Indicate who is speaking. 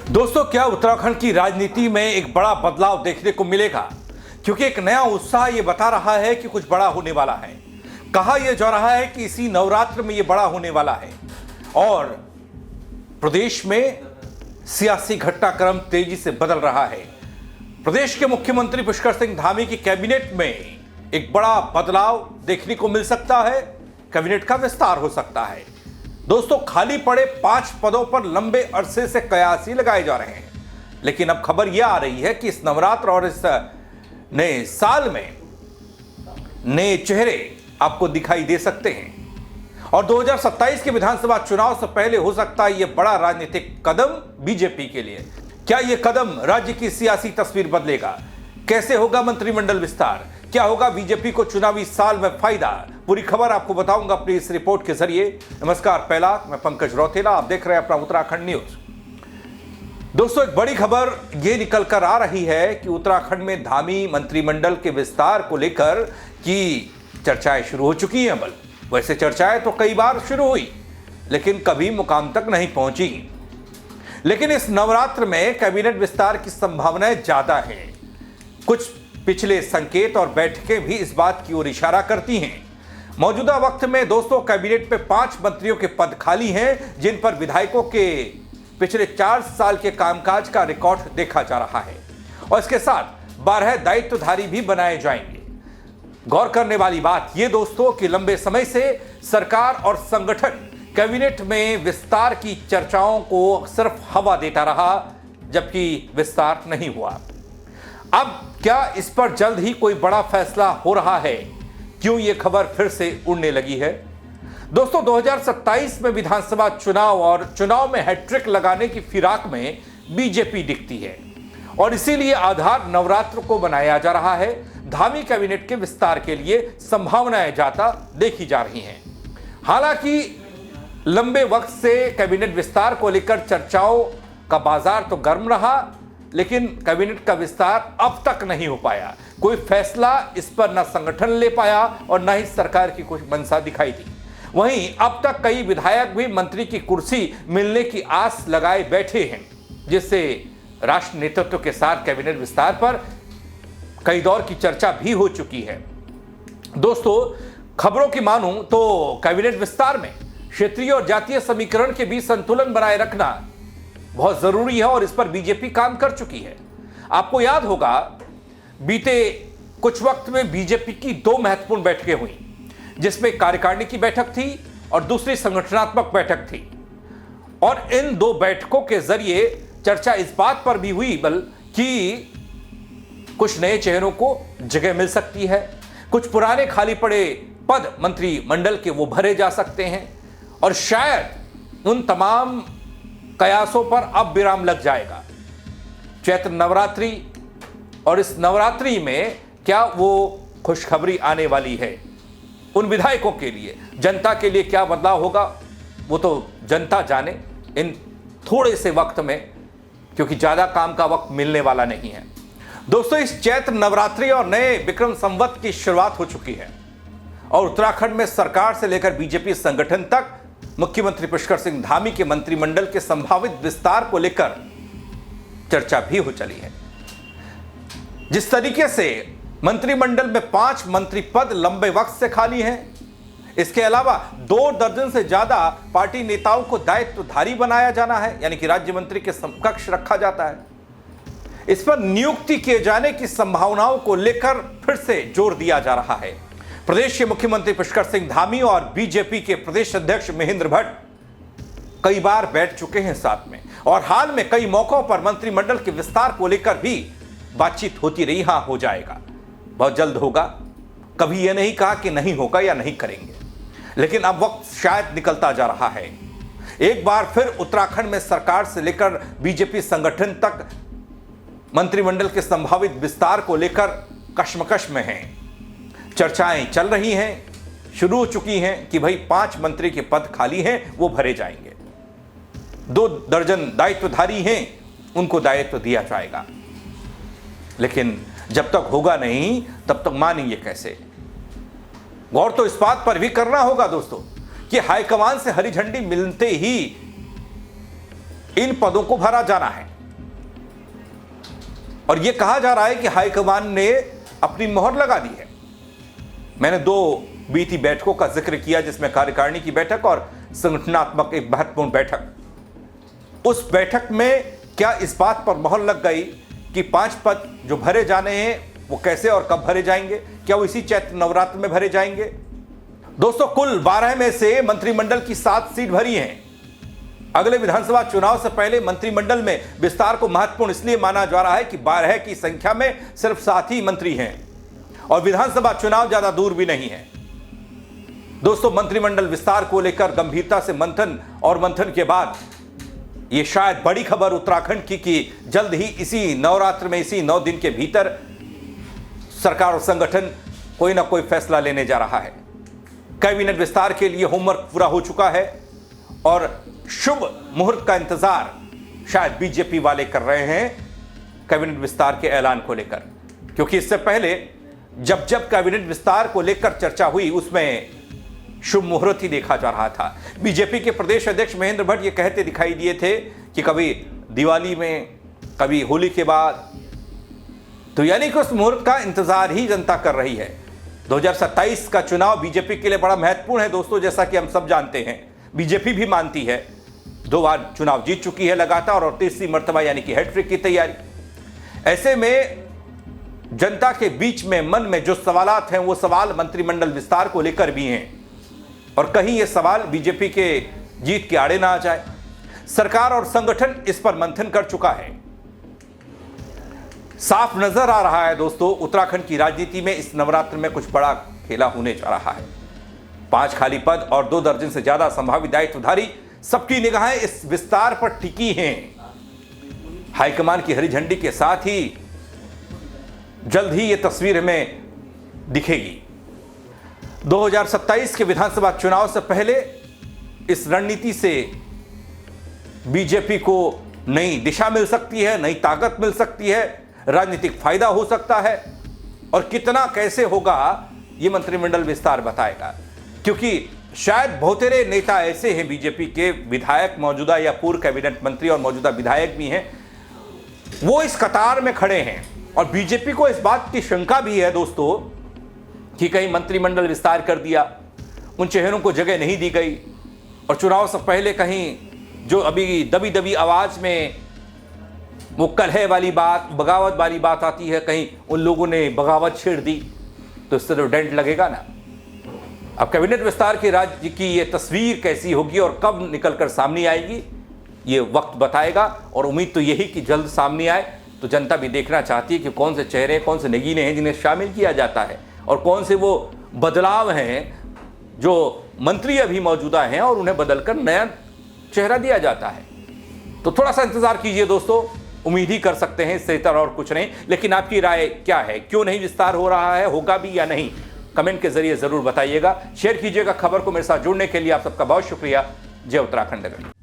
Speaker 1: दोस्तों, क्या उत्तराखंड की राजनीति में एक बड़ा बदलाव देखने को मिलेगा? क्योंकि एक नया उत्साह ये बता रहा है कि कुछ बड़ा होने वाला है। कहा यह जा रहा है कि इसी नवरात्र में यह बड़ा होने वाला है और प्रदेश में सियासी घटनाक्रम तेजी से बदल रहा है। प्रदेश के मुख्यमंत्री पुष्कर सिंह धामी की कैबिनेट में एक बड़ा बदलाव देखने को मिल सकता है। कैबिनेट का विस्तार हो सकता है। दोस्तों, खाली पड़े 5 पदों पर लंबे अरसे से कयासी लगाए जा रहे हैं, लेकिन अब खबर यह आ रही है कि इस नवरात्र और इस नए साल में नए चेहरे आपको दिखाई दे सकते हैं और 2027 के विधानसभा चुनाव से पहले हो सकता है यह बड़ा राजनीतिक कदम बीजेपी के लिए। क्या यह कदम राज्य की सियासी तस्वीर बदलेगा? कैसे होगा मंत्रिमंडल विस्तार? क्या होगा बीजेपी को चुनावी साल में फायदा? पूरी खबर आपको बताऊंगा अपनी इस रिपोर्ट के जरिए। नमस्कार, पहला मैं पंकज रौतेला, आप देख रहे हैं अपना उत्तराखंड न्यूज। दोस्तों, एक बड़ी खबर यह निकल कर आ रही है कि उत्तराखंड में धामी मंत्रिमंडल के विस्तार को लेकर की चर्चाएं शुरू हो चुकी हैं। वैसे चर्चाएं तो कई बार शुरू हुई, लेकिन कभी मुकाम तक नहीं पहुंची। लेकिन इस नवरात्र में कैबिनेट विस्तार की संभावनाएं ज्यादा है। कुछ पिछले संकेत और बैठकें भी इस बात की ओर इशारा करती हैं। मौजूदा वक्त में दोस्तों कैबिनेट में 5 मंत्रियों के पद खाली हैं, जिन पर विधायकों के पिछले 4 साल के कामकाज का रिकॉर्ड देखा जा रहा है और इसके साथ 12 दायित्वधारी भी बनाए जाएंगे। गौर करने वाली बात यह दोस्तों कि लंबे समय से सरकार और संगठन कैबिनेट में विस्तार की चर्चाओं को सिर्फ हवा देता रहा, जबकि विस्तार नहीं हुआ। अब क्या इस पर जल्द ही कोई बड़ा फैसला हो रहा है? क्यों यह खबर फिर से उड़ने लगी है? दोस्तों, 2027 में विधानसभा चुनाव और चुनाव में हैट्रिक लगाने की फिराक में बीजेपी दिखती है और इसीलिए आधार नवरात्र को बनाया जा रहा है। धामी कैबिनेट के विस्तार के लिए संभावनाएं ज्यादा देखी जा रही हैं। हालांकि लंबे वक्त से कैबिनेट विस्तार को लेकर चर्चाओं का बाजार तो गर्म रहा, लेकिन कैबिनेट का विस्तार अब तक नहीं हो पाया। कोई फैसला इस पर न संगठन ले पाया और न ही सरकार की कुछ मंशा दिखाई दी। वहीं अब तक कई विधायक भी मंत्री की कुर्सी मिलने की आस लगाए बैठे हैं, जिससे राष्ट्र नेतृत्व के साथ कैबिनेट विस्तार पर कई दौर की चर्चा भी हो चुकी है। दोस्तों, खबरों की मानूं तो कैबिनेट विस्तार में क्षेत्रीय और जातीय समीकरण के बीच संतुलन बनाए रखना बहुत जरूरी है और इस पर बीजेपी काम कर चुकी है। आपको याद होगा, बीते कुछ वक्त में बीजेपी की 2 महत्वपूर्ण बैठकें हुई, जिसमें कार्यकारिणी की बैठक थी और दूसरी संगठनात्मक बैठक थी। और इन 2 बैठकों के जरिए चर्चा इस बात पर भी हुई कि कुछ नए चेहरों को जगह मिल सकती है, कुछ पुराने खाली पड़े पद मंत्रिमंडल के वो भरे जा सकते हैं और शायद उन तमाम कयासों पर अब विराम लग जाएगा। चैत्र नवरात्रि और इस नवरात्रि में क्या वो खुशखबरी आने वाली है उन विधायकों के लिए? जनता के लिए क्या बदलाव होगा वो तो जनता जाने इन थोड़े से वक्त में, क्योंकि ज्यादा काम का वक्त मिलने वाला नहीं है। दोस्तों, इस चैत्र नवरात्रि और नए विक्रम संवत की शुरुआत हो चुकी है और उत्तराखंड में सरकार से लेकर बीजेपी संगठन तक मुख्यमंत्री पुष्कर सिंह धामी के मंत्रिमंडल के संभावित विस्तार को लेकर चर्चा भी हो चली है। जिस तरीके से मंत्रिमंडल में 5 मंत्री पद लंबे वक्त से खाली हैं, इसके अलावा 2 दर्जन से ज्यादा पार्टी नेताओं को दायित्वधारी बनाया जाना है, यानी कि राज्य मंत्री के समकक्ष रखा जाता है। इस पर नियुक्ति किए जाने की संभावनाओं को लेकर फिर से जोर दिया जा रहा है। प्रदेश के मुख्यमंत्री पुष्कर सिंह धामी और बीजेपी के प्रदेश अध्यक्ष महेंद्र भट्ट कई बार बैठ चुके हैं साथ में और हाल में कई मौकों पर मंत्रिमंडल के विस्तार को लेकर भी बातचीत होती रही। हाँ, हो जाएगा, बहुत जल्द होगा। कभी यह नहीं कहा कि नहीं होगा या नहीं करेंगे, लेकिन अब वक्त शायद निकलता जा रहा है। एक बार फिर उत्तराखंड में सरकार से लेकर बीजेपी संगठन तक मंत्रिमंडल के संभावित विस्तार को लेकर कश्मकश में हैं। चर्चाएं चल रही हैं, शुरू हो चुकी हैं कि भाई 5 मंत्री के पद खाली हैं, वो भरे जाएंगे। 2 दर्जन दायित्वधारी हैं, उनको दायित्व दिया जाएगा। लेकिन जब तक होगा नहीं तब तक मानेंगे कैसे? गौर तो इस बात पर भी करना होगा दोस्तों कि हाईकमान से हरी झंडी मिलते ही इन पदों को भरा जाना है। और यह कहा जा रहा है कि हाईकमान ने अपनी मोहर लगा दी है। मैंने 2 बीती बैठकों का जिक्र किया, जिसमें कार्यकारिणी की बैठक और संगठनात्मक एक महत्वपूर्ण बैठक। उस बैठक में क्या इस बात पर मोहर लग गई कि 5 पद जो भरे जाने हैं वो कैसे और कब भरे जाएंगे? क्या वो इसी चैत्र नवरात्र में भरे जाएंगे? दोस्तों, कुल 12 में से मंत्रिमंडल की 7 सीट भरी हैं। अगले विधानसभा चुनाव से पहले मंत्रिमंडल में विस्तार को महत्वपूर्ण इसलिए माना जा रहा है कि 12 की संख्या में सिर्फ 7 ही मंत्री हैं और विधानसभा चुनाव ज्यादा दूर भी नहीं है। दोस्तों, मंत्रिमंडल विस्तार को लेकर गंभीरता से मंथन के बाद यह शायद बड़ी खबर उत्तराखंड की कि जल्द ही इसी नवरात्र में, इसी 9 दिन के भीतर सरकार और संगठन कोई ना कोई फैसला लेने जा रहा है। कैबिनेट विस्तार के लिए होमवर्क पूरा हो चुका है और शुभ मुहूर्त का इंतजार शायद बीजेपी वाले कर रहे हैं कैबिनेट विस्तार के ऐलान को लेकर, क्योंकि इससे पहले जब कैबिनेट विस्तार को लेकर चर्चा हुई उसमें शुभ मुहूर्त ही देखा जा रहा था। बीजेपी के प्रदेश अध्यक्ष महेंद्र भट्ट ये कहते दिखाई दिए थे कि कभी दिवाली में, कभी होली के बाद, तो यानी कि उस मुहूर्त का इंतजार ही जनता कर रही है। 2027 का चुनाव बीजेपी के लिए बड़ा महत्वपूर्ण है दोस्तों, जैसा कि हम सब जानते हैं। बीजेपी भी मानती है, 2 बार चुनाव जीत चुकी है लगातार और तीसरी मर्तबा यानी कि हैट्रिक की तैयारी। ऐसे में जनता के बीच में, मन में जो सवालात हैं वो सवाल मंत्रिमंडल विस्तार को लेकर भी हैं और कहीं ये सवाल बीजेपी के जीत के आड़े ना आ जाए। सरकार और संगठन इस पर मंथन कर चुका है। साफ नजर आ रहा है दोस्तों, उत्तराखंड की राजनीति में इस नवरात्र में कुछ बड़ा खेला होने जा रहा है। 5 खाली पद और 2 दर्जन से ज्यादा संभावित दायित्वधारी, सबकी निगाहें इस विस्तार पर टिकी हैं। हाईकमान की हरी झंडी के साथ ही जल्द ही यह तस्वीर हमें दिखेगी। 2027 के विधानसभा चुनाव से पहले इस रणनीति से बीजेपी को नई दिशा मिल सकती है, नई ताकत मिल सकती है, राजनीतिक फायदा हो सकता है और कितना कैसे होगा यह मंत्रिमंडल विस्तार बताएगा। क्योंकि शायद बहुतेरे नेता ऐसे हैं बीजेपी के, विधायक मौजूदा या पूर्व कैबिनेट मंत्री और मौजूदा विधायक भी हैं, वो इस कतार में खड़े हैं और बीजेपी को इस बात की शंका भी है दोस्तों कि कहीं मंत्रिमंडल विस्तार कर दिया, उन चेहरों को जगह नहीं दी गई और चुनाव से पहले कहीं जो अभी दबी दबी आवाज में वो कलह वाली बात, बगावत वाली बात आती है, कहीं उन लोगों ने बगावत छेड़ दी तो इससे तो डेंट लगेगा ना। अब कैबिनेट विस्तार के राज्य की ये तस्वीर कैसी होगी और कब निकलकर सामने आएगी ये वक्त बताएगा और उम्मीद तो यही कि जल्द सामने आए। तो जनता भी देखना चाहती है कि कौन से चेहरे, कौन से नगीने हैं जिन्हें शामिल किया जाता है और कौन से वो बदलाव हैं जो मंत्री अभी मौजूदा हैं और उन्हें बदलकर नया चेहरा दिया जाता है। तो थोड़ा सा इंतजार कीजिए दोस्तों, उम्मीद ही कर सकते हैं, इससे इतर और कुछ नहीं। लेकिन आपकी राय क्या है, क्यों नहीं विस्तार हो रहा है, होगा भी या नहीं, कमेंट के जरिए जरूर बताइएगा। शेयर कीजिएगा खबर को। मेरे साथ जुड़ने के लिए आप सबका बहुत शुक्रिया। जय उत्तराखंड।